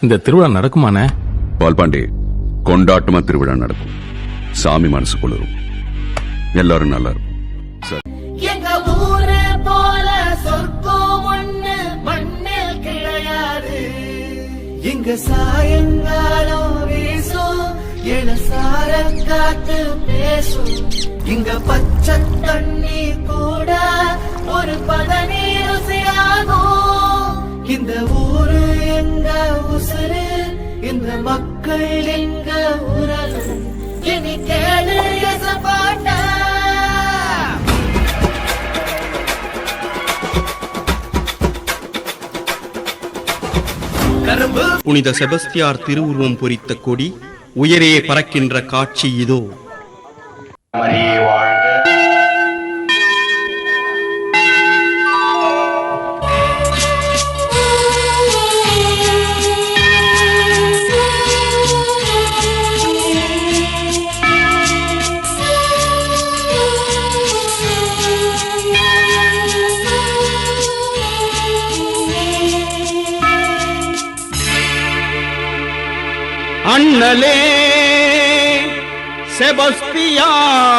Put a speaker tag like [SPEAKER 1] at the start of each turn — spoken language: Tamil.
[SPEAKER 1] இந்த திருவிழா நடக்குமானே?
[SPEAKER 2] பால்பாண்டி, கொண்டாட்டமா திருவிழா நடக்கும். சாமி மனசு குளிரும். எல்லாரும் நல்லா இருக்கும்.
[SPEAKER 3] எங்க ஊரு போல சொர்க்கம் ஒண்ணு மண்ணில் கிடையாது. இங்க சாயங்காலம் வீசும் இளசார காத்து பேசும். இங்க பச்சை தண்ணி கூட ஒரு பதநீர் ருசியாகும். இந்த ஊரு எங்க உசுரு, இந்த மக்கள் எங்க உறவு. இனி கேளு எசப்பாட்டா.
[SPEAKER 4] புனித செபஸ்தியார் திருவுருவம் பொறித்த கொடி உயரே பறக்கின்ற காட்சி இதோ. அண்ணலே செபஸ்தியார்